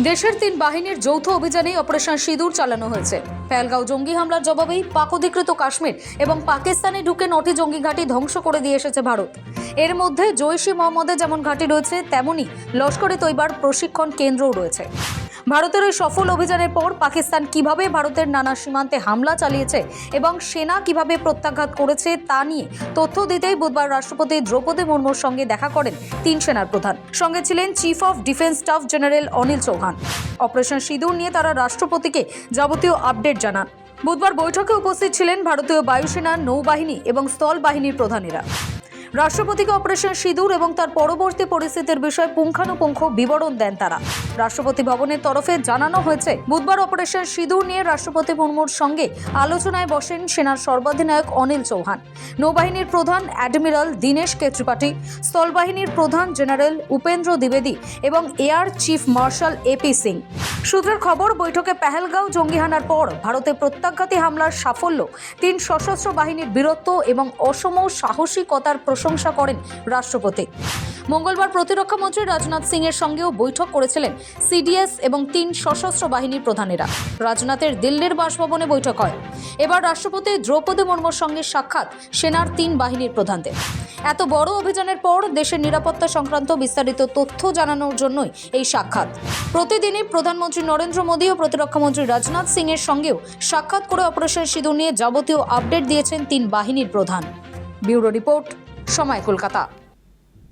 দেশের তিন বাহিনীর যৌথ অভিযানে অপারেশন সিঁদুর চালানো হয়েছে। পেহেলগাঁও জঙ্গি হামলার জবাবেই পাক অধিকৃত কাশ্মীর এবং পাকিস্তানে ঢুকে 9টি জঙ্গি ঘাঁটি ধ্বংস করে দিয়ে এসেছে ভারত। এর মধ্যে জৈশ-ই মোহাম্মদে যেমন ঘাঁটি রয়েছে, তেমনি লস্করে তৈবার প্রশিক্ষণ কেন্দ্রও রয়েছে। ভারতের ওই সফল অভিযানের পর পাকিস্তান কিভাবে ভারতের নানা সীমান্তে হামলা চালিয়েছে এবং সেনা কিভাবে প্রত্যাঘাত করেছে তা নিয়ে তথ্য দিতেই বুধবার রাষ্ট্রপতি দ্রৌপদী মুর্মুর সঙ্গে দেখা করেন তিন সেনার প্রধান। সঙ্গে ছিলেন chief of defence staff general Anil Chauhan. Operation Sindoor নিয়ে তারা রাষ্ট্রপতিকে যাবতীয় আপডেট জানান। বুধবার বৈঠকে উপস্থিত ছিলেন ভারতীয় বায়ুসেনা, নৌবাহিনী এবং স্থল বাহিনীর প্রধানেরা। রাষ্ট্রপতিকে অপারেশন সিঁদুর এবং তার পরবর্তী পরিস্থিতির বিষয়ে পুঙ্খানুপুঙ্খ বিবরণ দেন তারা। রাষ্ট্রপতি ভবনের তরফে জানানো হয়েছে, বুধবার অপারেশন সিঁদুর নিয়ে রাষ্ট্রপতি মুর্মুর সঙ্গে আলোচনায় বসেন সেনার সর্বাধিনায়ক অনিল চৌহান, নৌবাহিনীর প্রধান অ্যাডমিরাল দীনেশ কে ত্রিপাঠী, স্থলবাহিনীর প্রধান জেনারেল উপেন্দ্র দ্বিবেদী এবং air chief marshal AP Singh. সূত্রের খবর, বৈঠকে পেহেলগাঁও জঙ্গি হানার পর ভারতে প্রত্যাঘাতী হামলার সাফল্য, তিন সশস্ত্র বাহিনীর বীরত্ব এবং অসম সাহসিকতার প্রশংসা করেন রাষ্ট্রপতি। মঙ্গলবার প্রতিরক্ষা মন্ত্রী রাজনাথ সিং এর সঙ্গেও বৈঠক করেছিলেন সিডিএস এবং তিন সশস্ত্র বাহিনীর প্রধানেরা। রাজনাথের দিল্লির বাসভবনে বৈঠক হয়। এবার রাষ্ট্রপতি দ্রৌপদী মুর্মুর সঙ্গে সাক্ষাৎ সেনার তিন বাহিনীর প্রধানদের। এত বড় অভিযানের পর দেশের নিরাপত্তা সংক্রান্ত বিস্তারিত তথ্য জানানোর জন্যই এই সাক্ষাৎ। প্রতিদিনই প্রধানমন্ত্রী নরেন্দ্র মোদী ও প্রতিরক্ষামন্ত্রী রাজনাথ সিং এর সঙ্গেও সাক্ষাৎ করে অপারেশন সিঁদুর নিয়ে যাবতীয় আপডেট দিয়েছেন তিন বাহিনীর প্রধান। ব্যুরো রিপোর্ট, সময় কলকাতা।